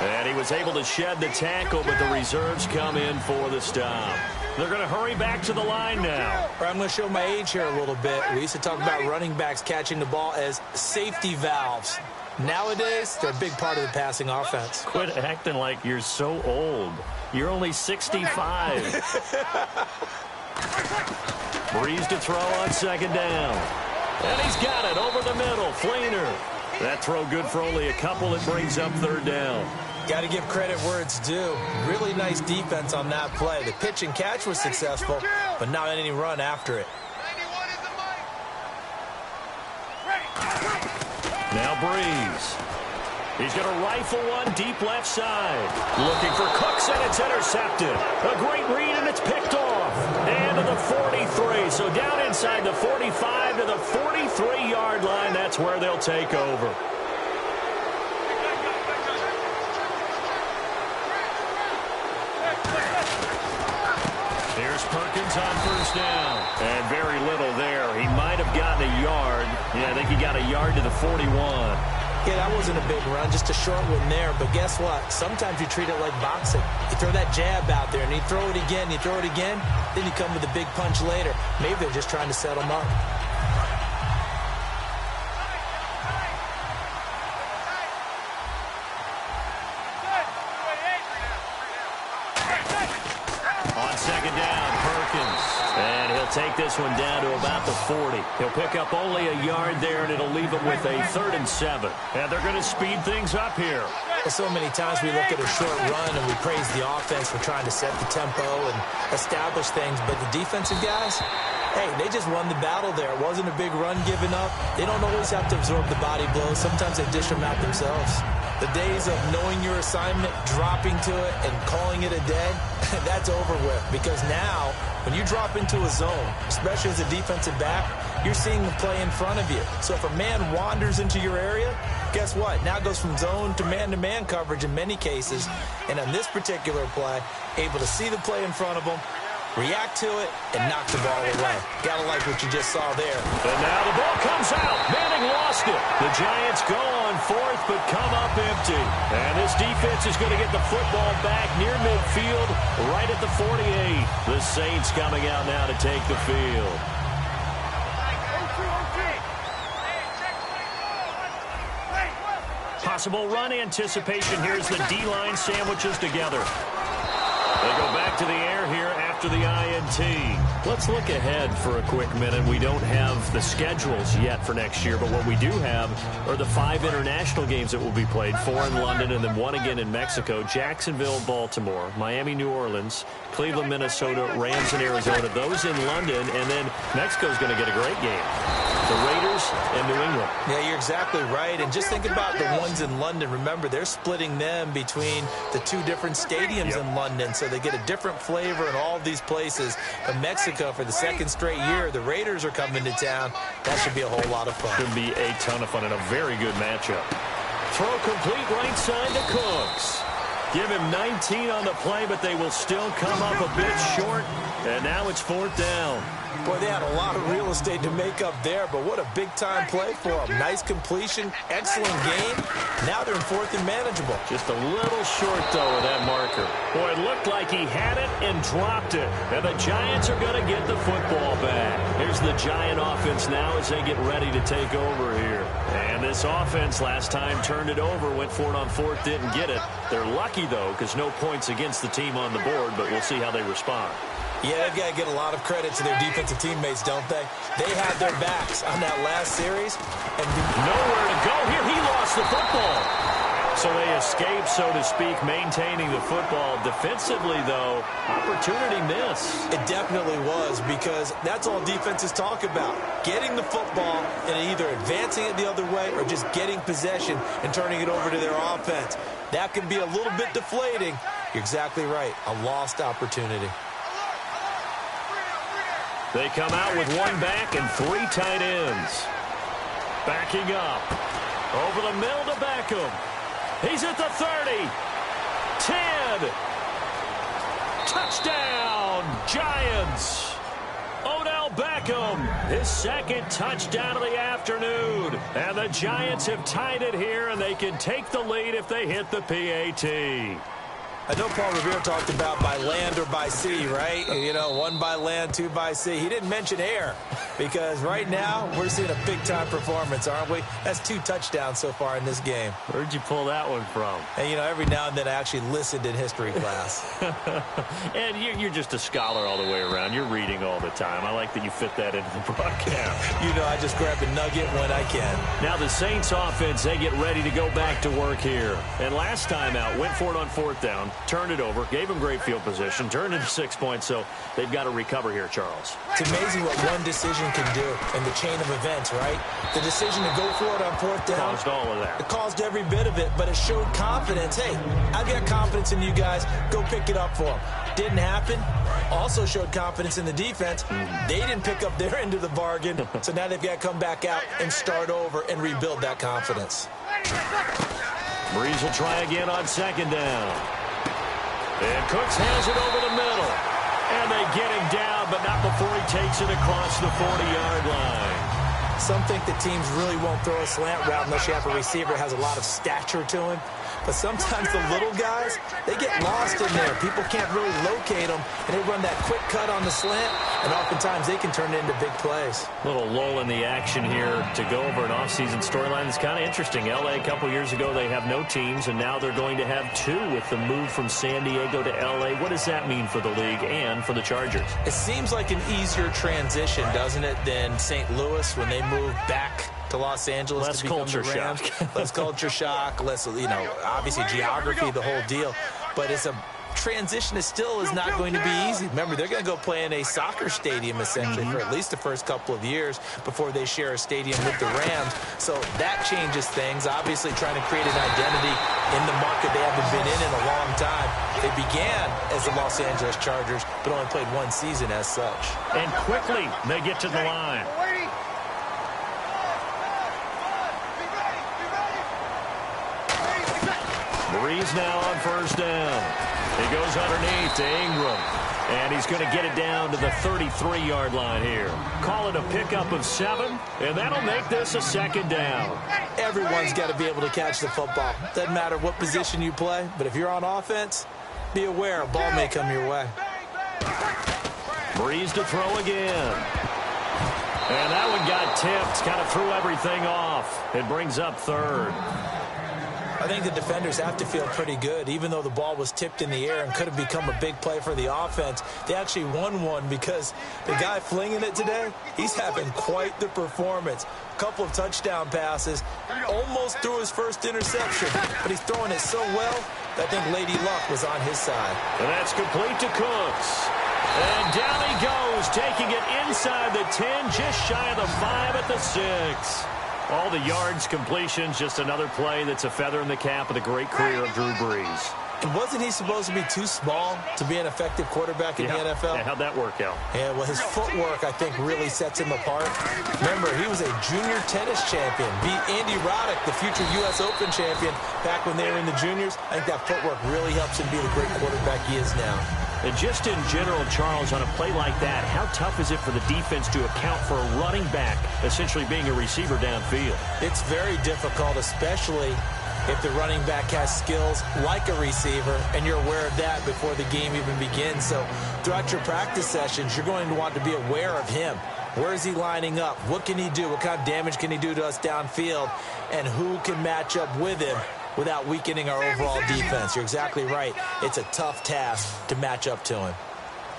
And he was able to shed the tackle, but the reserves come in for the stop. They're going to hurry back to the line now. I'm going to show my age here a little bit. We used to talk about running backs catching the ball as safety valves. Nowadays, they're a big part of the passing offense. Quit acting like you're so old. You're only 65. Breeze to throw on 2nd down. And he's got it over the middle. Flainer. That throw good for only a couple. It brings up 3rd down. Got to give credit where it's due. Really nice defense on that play. The pitch and catch was successful, but not any run after it. Now Breeze. He's going to rifle one deep left side. Looking for Cooks, and it's intercepted. A great read, and it's picked off. And to the 43. So down inside the 45 to the 43-yard line. That's where they'll take over. Here's Perkins on first down. And very little there. He might have gotten a yard. Yeah, I think he got a yard to the 41. Yeah, that wasn't a big run, just a short one there. But guess what? Sometimes you treat it like boxing. You throw that jab out there, and you throw it again, you throw it again, then you come with a big punch later. Maybe they're just trying to set him up. On second down, Perkins. And he'll take this one down to about the 40. He'll pick up only a yard there, and it'll leave him with a 3rd and 7. And they're going to speed things up here. Well, so many times we look at a short run and we praise the offense for trying to set the tempo and establish things. But the defensive guys, hey, they just won the battle there. It wasn't a big run given up. They don't always have to absorb the body blows. Sometimes they dish them out themselves. The days of knowing your assignment, dropping to it, and calling it a day, that's over with. Because now, when you drop into a zone, especially as a defensive back, you're seeing the play in front of you. So if a man wanders into your area, guess what? Now it goes from zone to man-to-man coverage in many cases. And on this particular play, able to see the play in front of him, react to it, and knock the ball away. Gotta like what you just saw there. And now the ball comes out. Manning lost it. The Giants go on 4th, but come up empty. And this defense is going to get the football back near midfield, right at the 48. The Saints coming out now to take the field. Possible run anticipation. Here's the D-line sandwiches together. They go back to the air here after the INT. Let's look ahead for a quick minute. We don't have the schedules yet for next year, but what we do have are the 5 international games that will be played, 4 in London and then 1 again in Mexico, Jacksonville, Baltimore, Miami, New Orleans, Cleveland, Minnesota, Rams in Arizona, those in London, and then Mexico's going to get a great game. The Raiders and New England. Yeah, you're exactly right. And just think about the ones in London. Remember, they're splitting them between the 2 different stadiums in London, so they get a different flavor in all of these places. But Mexico, for the 2nd straight year, the Raiders are coming to town. That should be a whole lot of fun. Should be a ton of fun and a very good matchup. Throw complete right side to Cooks. Give him 19 on the play, but they will still come up a bit short. And now it's 4th down. Boy, they had a lot of real estate to make up there, but what a big-time play for them. Nice completion, excellent game. Now they're in 4th and manageable. Just a little short, though, of that marker. Boy, it looked like he had it and dropped it. And the Giants are going to get the football back. Here's the Giant offense now as they get ready to take over here. And this offense last time turned it over, went for it on 4th, didn't get it. They're lucky, though, because no points against the team on the board, but we'll see how they respond. Yeah, they've got to get a lot of credit to their defensive teammates, don't they? They had their backs on that last series. And nowhere to go here. He lost the football. So they escape, so to speak, maintaining the football. Defensively, though, opportunity miss. It definitely was, because that's all defenses talk about. Getting the football and either advancing it the other way or just getting possession and turning it over to their offense. That can be a little bit deflating. You're exactly right. A lost opportunity. They come out with 1 back and 3 tight ends. Backing up. Over the middle to Beckham. He's at the 30. 10. Touchdown, Giants. Odell Beckham, his 2nd touchdown of the afternoon. And the Giants have tied it here, and they can take the lead if they hit the PAT. I know Paul Revere talked about by land or by sea, right? You know, 1 by land, 2 by sea. He didn't mention air. because right now we're seeing a big-time performance, aren't we? That's 2 touchdowns so far in this game. Where'd you pull that one from? And, you know, every now and then I actually listened in history class. And you're just a scholar all the way around. You're reading all the time. I like that you fit that into the broadcast. You know, I just grab a nugget when I can. Now the Saints offense, they get ready to go back to work here. And last time out, went for it on 4th down, turned it over, gave them great field position, turned into 6 points, so they've got to recover here, Charles. It's amazing what one decision can do in the chain of events, right? The decision to go for it on 4th down. Caused all of that. It caused every bit of it, but it showed confidence. Hey, I've got confidence in you guys. Go pick it up for them. Didn't happen. Also showed confidence in the defense. They didn't pick up their end of the bargain, so now they've got to come back out and start over and rebuild that confidence. Breeze will try again on 2nd down. And Cooks has it over the middle. And they get him down, but not before he takes it across the 40-yard line. Some think that teams really won't throw a slant route unless you have a receiver that has a lot of stature to him. But sometimes the little guys, they get lost in there. People can't really locate them, and they run that quick cut on the slant, and oftentimes they can turn it into big plays. Little lull in the action here to go over an offseason storyline. That's kind of interesting. L.A. a couple years ago, they have no teams, and now they're going to have 2 with the move from San Diego to L.A. What does that mean for the league and for the Chargers? It seems like an easier transition, doesn't it, than St. Louis when they moved back to Los Angeles. Less to become culture the Rams. shock. Less culture shock, less, you know, obviously geography, the whole deal. But it's a transition that still is not going to be easy. Remember, they're going to go play in a soccer stadium, essentially, for at least the first couple of years before they share a stadium with the Rams. So that changes things. Obviously, trying to create an identity in the market they haven't been in a long time. They began as the Los Angeles Chargers, but only played 1 season as such. And quickly, they get to the line. Breeze now on 1st down. He goes underneath to Ingram. And he's going to get it down to the 33-yard line here. Call it a pickup of 7, and that'll make this a 2nd down. Everyone's got to be able to catch the football. Doesn't matter what position you play, but if you're on offense, be aware a ball may come your way. Breeze to throw again. And that one got tipped, kind of threw everything off. It brings up 3rd. I think the defenders have to feel pretty good. Even though the ball was tipped in the air and could have become a big play for the offense, they actually won one because the guy flinging it today, he's having quite the performance. A couple of touchdown passes, almost threw his first interception, but he's throwing it so well that I think Lady Luck was on his side. And that's complete to Cooks. And down he goes, taking it inside the 10, just shy of the 5 at the 6. All the yards, completions, just another play that's a feather in the cap of the great career of Drew Brees. And wasn't he supposed to be too small to be an effective quarterback in the NFL? Yeah, how'd that work out? Yeah, well, his footwork, I think, really sets him apart. Remember, he was a junior tennis champion, beat Andy Roddick, the future U.S. Open champion, back when they were in the juniors. I think that footwork really helps him be the great quarterback he is now. And just in general, Charles, on a play like that, how tough is it for the defense to account for a running back essentially being a receiver downfield? It's very difficult, especially if the running back has skills like a receiver, and you're aware of that before the game even begins. So throughout your practice sessions, you're going to want to be aware of him. Where is he lining up? What can he do? What kind of damage can he do to us downfield? And who can match up with him without weakening our overall defense? You're exactly right. It's a tough task to match up to him.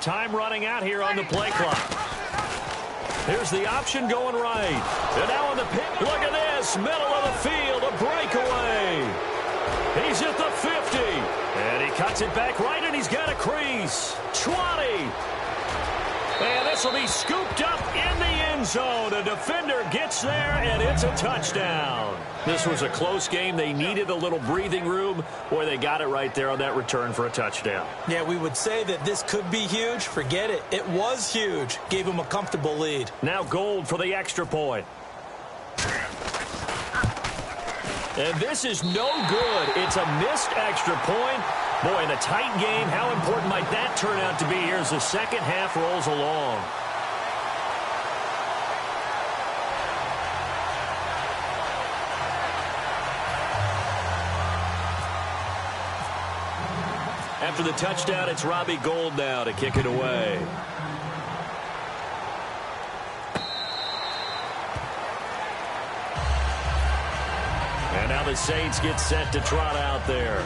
Time running out here on the play clock. Here's the option going right. And now on the pick. Look at this. Middle of the field. A breakaway. He's at the 50. And he cuts it back right, and he's got a crease. 20. And this will be scooped up in the end zone. A defender gets there, and it's a touchdown. This was a close game. They needed a little breathing room. Boy, they got it right there on that return for a touchdown. Yeah, we would say that this could be huge. Forget it. It was huge. Gave him a comfortable lead. Now Gold for the extra point. And this is no good. It's a missed extra point. Boy, in a tight game, how important might that turn out to be here as the second half rolls along? After the touchdown, it's Robbie Gould now to kick it away. And now the Saints get set to trot out there.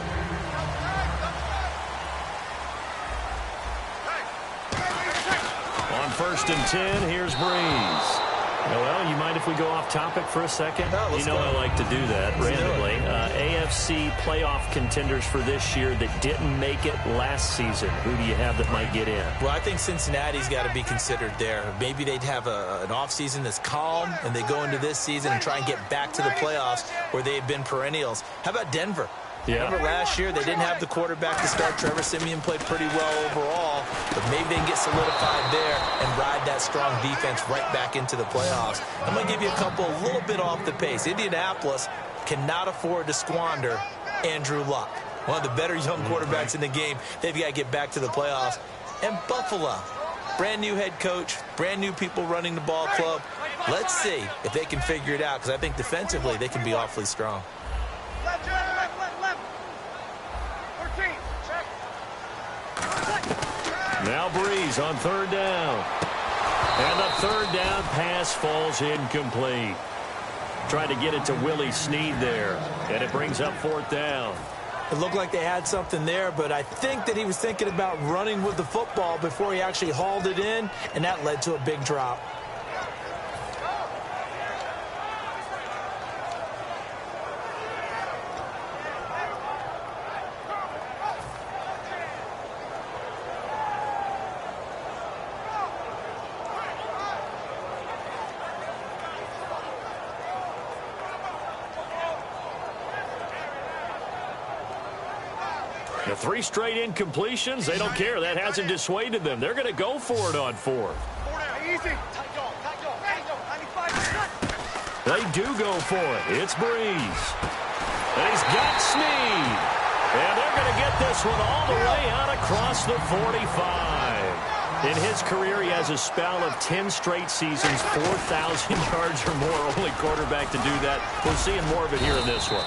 On 1st and 10, here's Breeze. Well, you mind if we go off topic for a second? No, you know I like to do that randomly. AFC playoff contenders for this year that didn't make it last season. Who do you have that might get in? Well, I think Cincinnati's got to be considered there. Maybe they'd have an offseason that's calm, and they go into this season and try and get back to the playoffs where they had been perennials. How about Denver? Yeah. Remember last year, they didn't have the quarterback to start. Trevor Siemian played pretty well overall, but maybe they can get solidified there and ride that strong defense right back into the playoffs. I'm going to give you a couple a little bit off the pace. Indianapolis cannot afford to squander Andrew Luck, one of the better young quarterbacks in the game. They've got to get back to the playoffs. And Buffalo, brand new head coach, brand new people running the ball club. Let's see if they can figure it out, because I think defensively they can be awfully strong. Now Breeze on 3rd down. And the 3rd down pass falls incomplete. Tried to get it to Willie Snead there. And it brings up 4th down. It looked like they had something there, but I think that he was thinking about running with the football before he actually hauled it in, and that led to a big drop. The 3 straight incompletions, they don't care. That hasn't dissuaded them. They're going to go for it on 4th. They do go for it. It's Breeze. And he's got Snead. And they're going to get this one all the way out across the 45. In his career, he has a spell of 10 straight seasons, 4,000 yards or more. Only quarterback to do that. We're seeing more of it here in this one.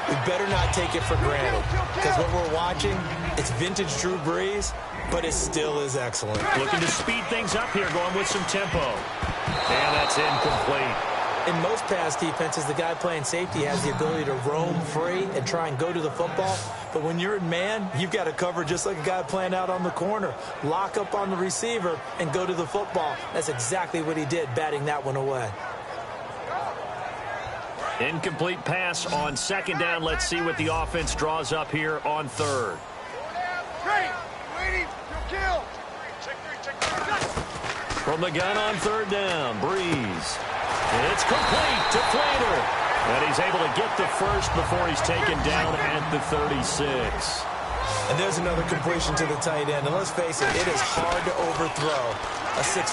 We better not take it for granted, because what we're watching, it's vintage Drew Brees, but it still is excellent. Looking to speed things up here, going with some tempo. And that's incomplete. In most pass defenses, the guy playing safety has the ability to roam free and try and go to the football. But when you're in man, you've got to cover just like a guy playing out on the corner. Lock up on the receiver and go to the football. That's exactly what he did, batting that one away. Incomplete pass on 2nd down. Let's see what the offense draws up here on 3rd. From the gun on 3rd down, Breeze. It's complete to Flater. And he's able to get the first before he's taken down at the 36. And there's another completion to the tight end. And let's face it, it is hard to overthrow a 6'6"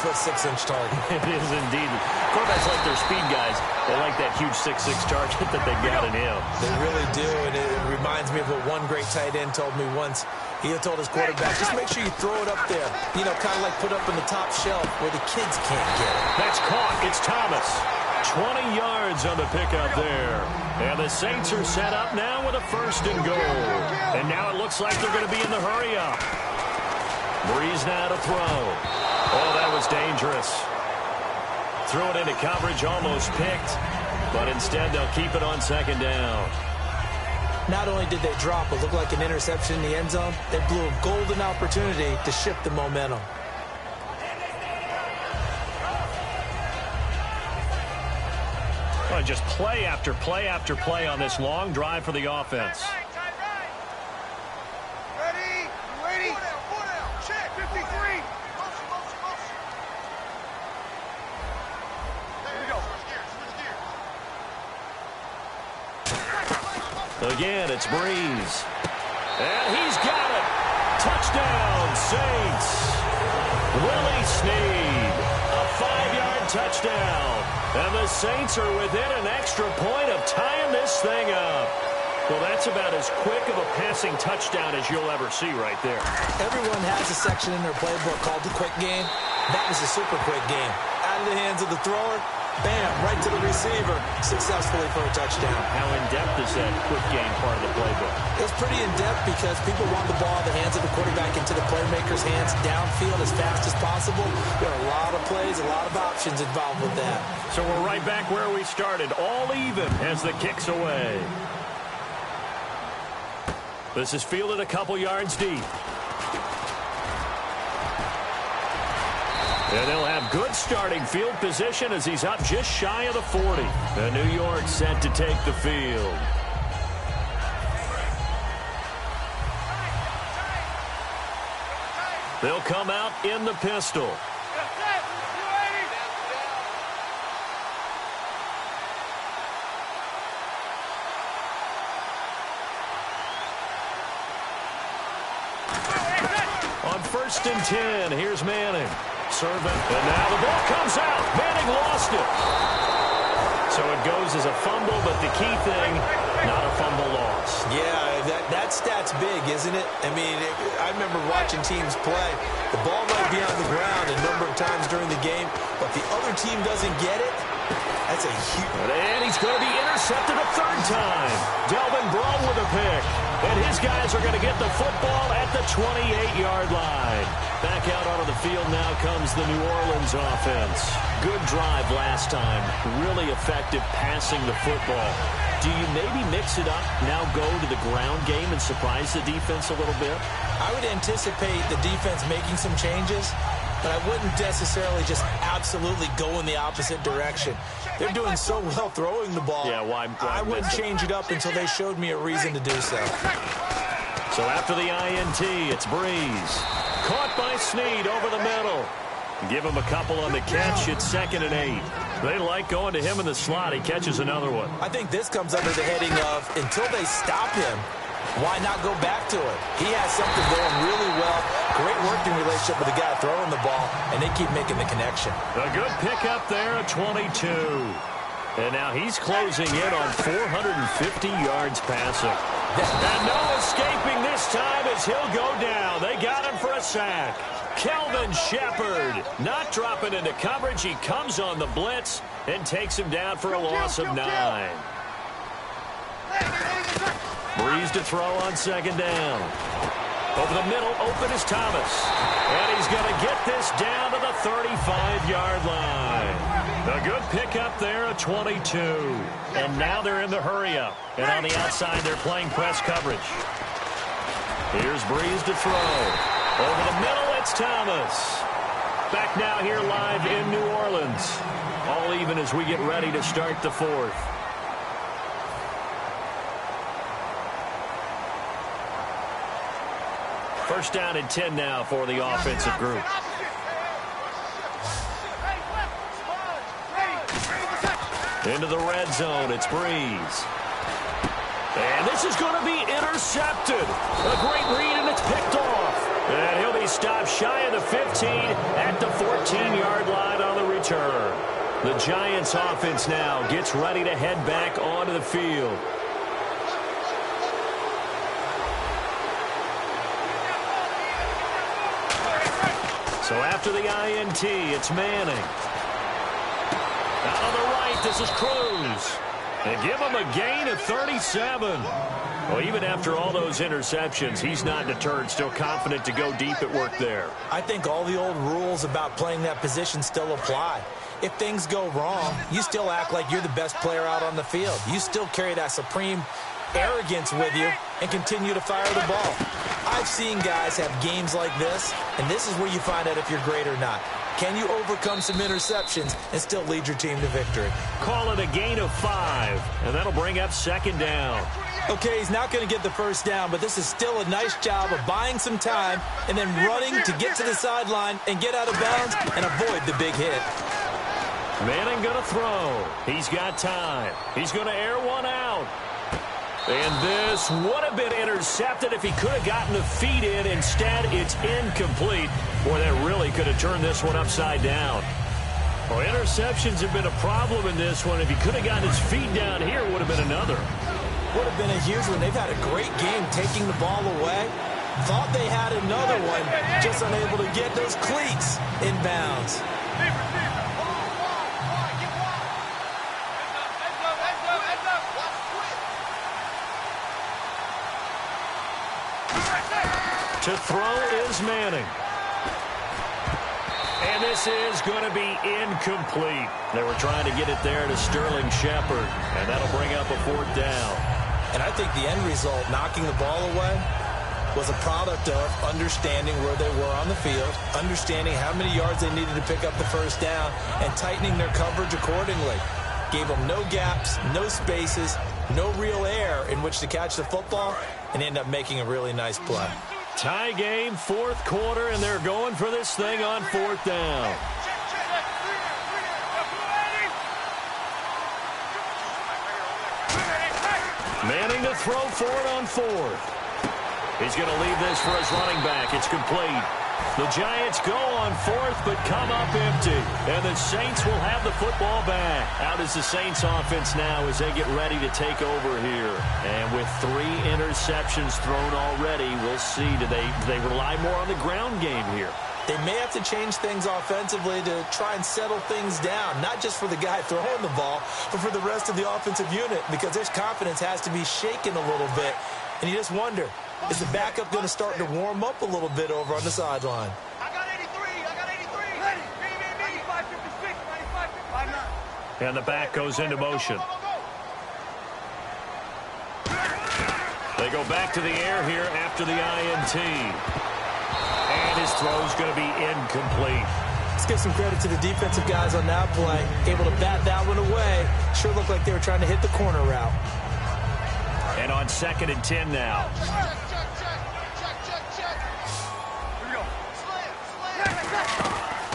target. It is indeed. Quarterbacks like their speed guys. They like that huge 6'6" target that they got in him. They really do, and it reminds me of what one great tight end told me once. He had told his quarterback, just make sure you throw it up there. You know, kind of like put up in the top shelf where the kids can't get it. That's caught. It's Thomas. 20 yards on the pickup there. And the Saints are set up now with a 1st and goal. And now it looks like they're going to be in the hurry-up. Breeze now to throw. Oh, that was dangerous. Threw it into coverage, almost picked. But instead, they'll keep it on 2nd down. Not only did they drop what looked like an interception in the end zone, they blew a golden opportunity to shift the momentum. Well, just play after play after play on this long drive for the offense. Ready? Check, 53. There we go. Again, it's Breeze. And he's got it. Touchdown, Saints. Willie Snead. A 5-yard touchdown. And the Saints are within an extra point of tying this thing up. Well, that's about as quick of a passing touchdown as you'll ever see right there. Everyone has a section in their playbook called the quick game. That was a super quick game. Out of the hands of the thrower, Bam, right to the receiver, successfully for a touchdown. How in-depth is that quick game part of the playbook? It's pretty in-depth because people want the ball in the hands of the quarterback into the playmaker's hands downfield as fast as possible. There are a lot of plays, a lot of options involved with that. So we're right back where we started, all even as the kick's away. This is fielded a couple yards deep. And they'll have good starting field position as he's up just shy of the 40. And New York set to take the field. They'll come out in the pistol. On 1st and 10, here's Manning. Serving, and now the ball comes out. Manning lost it. So it goes as a fumble, but the key thing, not a fumble loss. Yeah, that stat's big, isn't it? I mean, I remember watching teams play. The ball might be on the ground a number of times during the game, but the other team doesn't get it. That's a huge... And he's going to be intercepted a 3rd time. Delvin Braun with a pick. And his guys are going to get the football at the 28-yard line. Back out onto the field now comes the New Orleans offense. Good drive last time. Really effective passing the football. Do you maybe mix it up, now go to the ground game and surprise the defense a little bit? I would anticipate the defense making some changes, but I wouldn't necessarily just absolutely go in the opposite direction. They're doing so well throwing the ball. Yeah, why I wouldn't change it up until they showed me a reason to do so. So after the INT, it's Breeze. Caught by Snead over the middle. Give him a couple on the catch. It's 2nd and 8. They like going to him in the slot. He catches another one. I think this comes under the heading of until they stop him, why not go back to it? He has something going really well. Great working relationship with the guy throwing the ball, and they keep making the connection. A good pickup there at 22. And now he's closing in on 450 yards passing. And no escaping this time as he'll go down. They got him for a sack. Kelvin Shepard not dropping into coverage. He comes on the blitz and takes him down for a loss of 9. Breeze to throw on 2nd down. Over the middle, open is Thomas. And he's going to get this down to the 35-yard line. A good pickup there at 22. And now they're in the hurry-up. And on the outside, they're playing press coverage. Here's Breeze to throw. Over the middle, it's Thomas. Back now here live in New Orleans. All even as we get ready to start the 4th. First down and 10 now for the offensive group. Into the red zone, it's Breeze. And this is going to be intercepted. A great read, and it's picked off. And he'll be stopped shy of the 15 at the 14-yard line on the return. The Giants offense now gets ready to head back onto the field. So after the INT, it's Manning. Out on the right, this is Cruz. And give him a gain of 37. Well, even after all those interceptions, he's not deterred, still confident to go deep at work there. I think all the old rules about playing that position still apply. If things go wrong, you still act like you're the best player out on the field. You still carry that supreme arrogance with you and continue to fire the ball. I've seen guys have games like this, and this is where you find out if you're great or not. Can you overcome some interceptions and still lead your team to victory? Call it a gain of 5, and that'll bring up 2nd down. Okay, he's not going to get the first down, but this is still a nice job of buying some time and then running to get to the sideline and get out of bounds and avoid the big hit. Manning going to throw. He's got time. He's going to air one out. And this would have been intercepted if he could have gotten the feet in. Instead, it's incomplete. Boy, that really could have turned this one upside down. Well, interceptions have been a problem in this one. If he could have gotten his feet down here, it would have been another. Would have been a huge one. They've had a great game taking the ball away. Thought they had another one, just unable to get those cleats in bounds. To throw is Manning. And this is going to be incomplete. They were trying to get it there to Sterling Shepard, and that'll bring up a 4th down. And I think the end result, knocking the ball away, was a product of understanding where they were on the field, understanding how many yards they needed to pick up the 1st down, and tightening their coverage accordingly. Gave them no gaps, no spaces, no real air in which to catch the football, and ended up making a really nice play. Tie game, 4th quarter, and they're going for this thing on 4th down. Manning to throw for it on 4th. He's going to leave this for his running back. It's complete. The Giants go on 4th, but come up empty. And the Saints will have the football back. How does the Saints offense now as they get ready to take over here? And with 3 interceptions thrown already, we'll see. Do they rely more on the ground game here? They may have to change things offensively to try and settle things down, not just for the guy throwing the ball, but for the rest of the offensive unit, because their confidence has to be shaken a little bit. And you just wonder, is the backup going to start to warm up a little bit over on the sideline? I got 83. Ready. 95, 56, 95, 59. And the back goes into motion. They go back to the air here after the INT. And his throw's going to be incomplete. Let's give some credit to the defensive guys on that play. Able to bat that one away. Sure looked like they were trying to hit the corner route. And on 2nd and 10 now.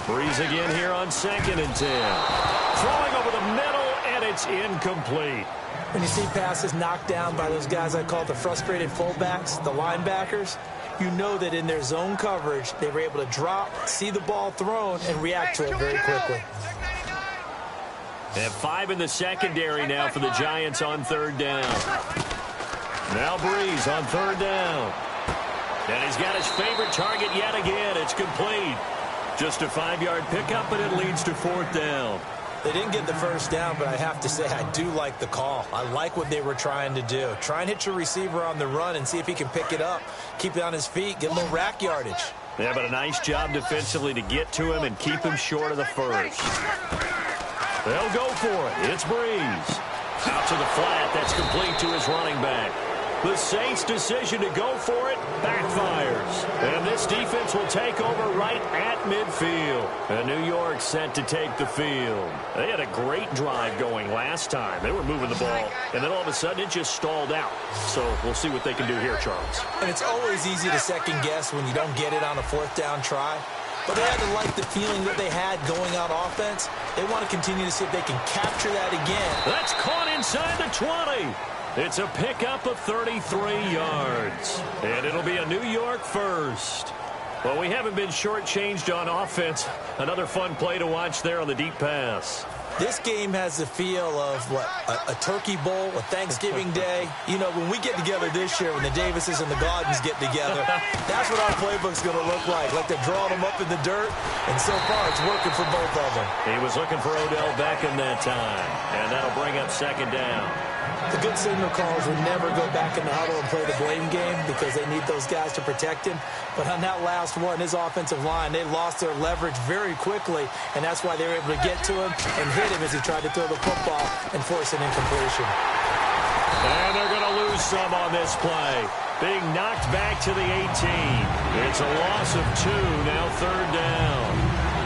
Breeze again here on 2nd and 10. Throwing over the middle, and it's incomplete. When you see passes knocked down by those guys I call the frustrated fullbacks, the linebackers, you know that in their zone coverage, they were able to drop, see the ball thrown, and react to it very quickly. They have 5 in the secondary now for the Giants on 3rd down. Now Breeze on 3rd down. And he's got his favorite target yet again. It's complete. Just a 5-yard pickup, and it leads to 4th down. They didn't get the 1st down, but I have to say I do like the call. I like what they were trying to do. Try and hit your receiver on the run and see if he can pick it up, keep it on his feet, get a little rack yardage. Yeah, but a nice job defensively to get to him and keep him short of the 1st. They'll go for it. It's Breeze. Out to the flat. That's complete to his running back. The Saints' decision to go for it backfires. And this defense will take over right at midfield. And New York set to take the field. They had a great drive going last time. They were moving the ball, and then all of a sudden it just stalled out. So we'll see what they can do here, Charles. And it's always easy to second guess when you don't get it on a 4th down try. But they had to like the feeling that they had going out offense. They want to continue to see if they can capture that again. That's caught inside the 20. It's a pickup of 33 yards. And it'll be a New York 1st. Well, we haven't been shortchanged on offense. Another fun play to watch there on the deep pass. This game has the feel of, what, a turkey bowl, a Thanksgiving Day. You know, when we get together this year, when the Davises and the Gaudens get together, that's what our playbook's going to look like they're drawing them up in the dirt, and so far it's working for both of them. He was looking for Odell Beckham that time, and that'll bring up 2nd down. The good signal callers will never go back in the huddle and play the blame game because they need those guys to protect him. But on that last one, his offensive line, they lost their leverage very quickly, and that's why they were able to get to him and hit him as he tried to throw the football and force an incompletion. And they're going to lose some on this play. Being knocked back to the 18. It's a loss of 2, now 3rd down.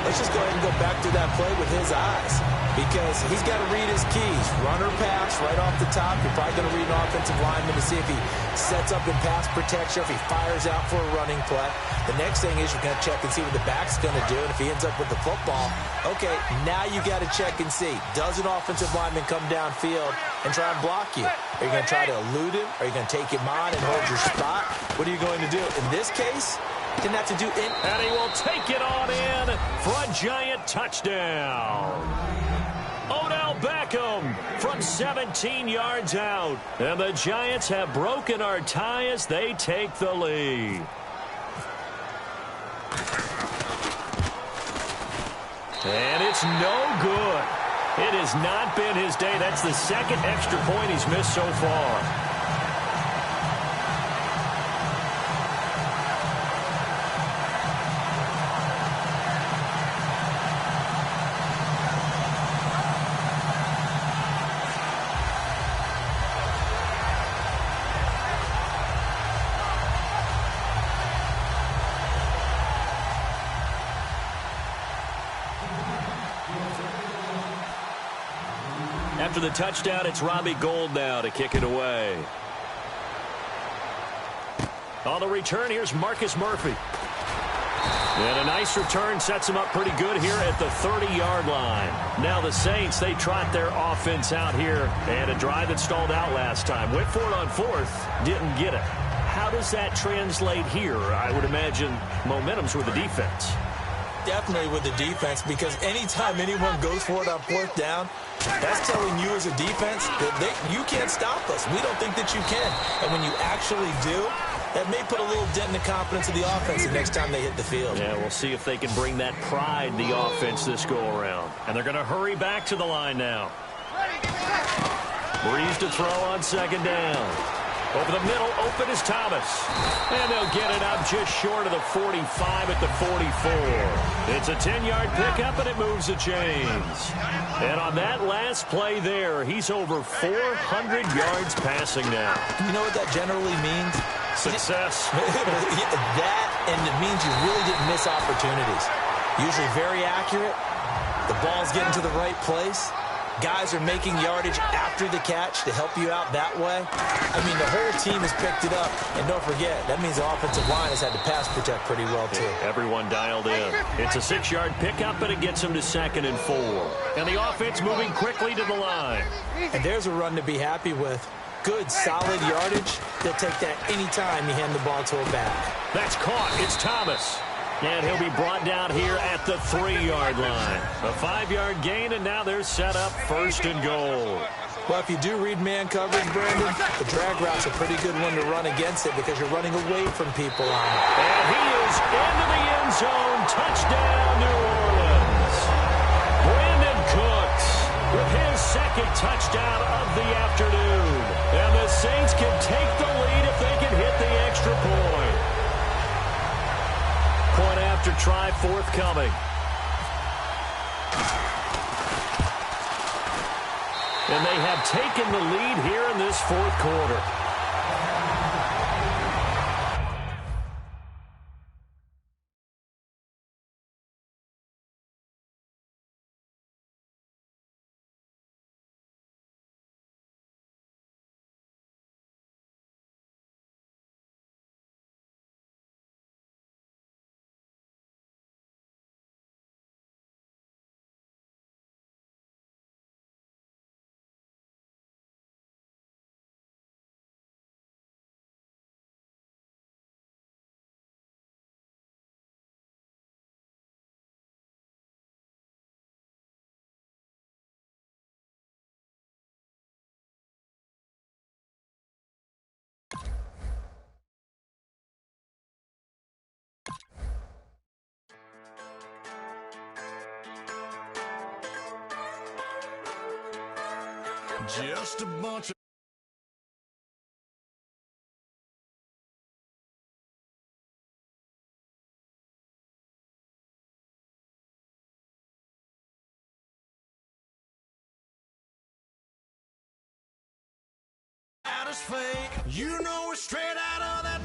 Let's just go ahead and go back to that play with his eyes, because he's got to read his keys. Run or pass right off the top. You're probably going to read an offensive lineman to see if he sets up in pass protection, if he fires out for a running play. The next thing is you're going to check and see what the back's going to do, and if he ends up with the football, okay, now you got to check and see. Does an offensive lineman come downfield and try and block you? Are you going to try to elude him? Are you going to take him on and hold your spot? What are you going to do? In this case, didn't have to do it. And he will take it on in for a Giant touchdown. Odell Beckham from 17 yards out. And the Giants have broken our tie as they take the lead. And it's no good. It has not been his day. That's the 2nd extra point he's missed so far. After the touchdown, it's Robbie Gould now to kick it away. On the return, here's Marcus Murphy. And a nice return sets him up pretty good here at the 30-yard line. Now the Saints, they trot their offense out here. And a drive that stalled out last time. Went for it on fourth, didn't get it. How does that translate here? I would imagine momentum's with the defense. Definitely with the defense, because anytime anyone goes for it on fourth down, that's telling you as a defense that you can't stop us. We don't think that you can. And when you actually do, that may put a little dent in the confidence of the offense the next time they hit the field. Yeah, we'll see if they can bring that pride, the offense, this go-around. And they're going to hurry back to the line now. Breeze to throw on second down. Over the middle, open is Thomas. And they'll get it up just short of the 45 at the 44. It's a 10-yard pickup, and it moves the chains. And on that last play there, he's over 400 yards passing now. You know what that generally means? Success. That, and it means you really didn't miss opportunities. Usually very accurate. The ball's getting to the right place. Guys are making yardage after the catch to help you out that way. I mean, the whole team has picked it up. And don't forget, that means the offensive line has had to pass protect pretty well, too. Everyone dialed in. It's a 6-yard pickup, and it gets them to 2nd and 4. And the offense moving quickly to the line. And there's a run to be happy with. Good, solid yardage. They'll take that anytime you hand the ball to a back. That's caught. It's Thomas. And he'll be brought down here at the 3-yard line. A 5-yard gain, and now they're set up 1st and goal. Well, if you do read man coverage, Brandon, the drag route's a pretty good one to run against it because you're running away from people on it. And he is into the end zone. Touchdown, New Orleans. Brandon Cooks with his 2nd touchdown of the afternoon. And the Saints can take the lead if they can hit the extra point. Point after try forthcoming. And they have taken the lead here in this 4th quarter. Just a bunch of at his fake. You know we're straight out of that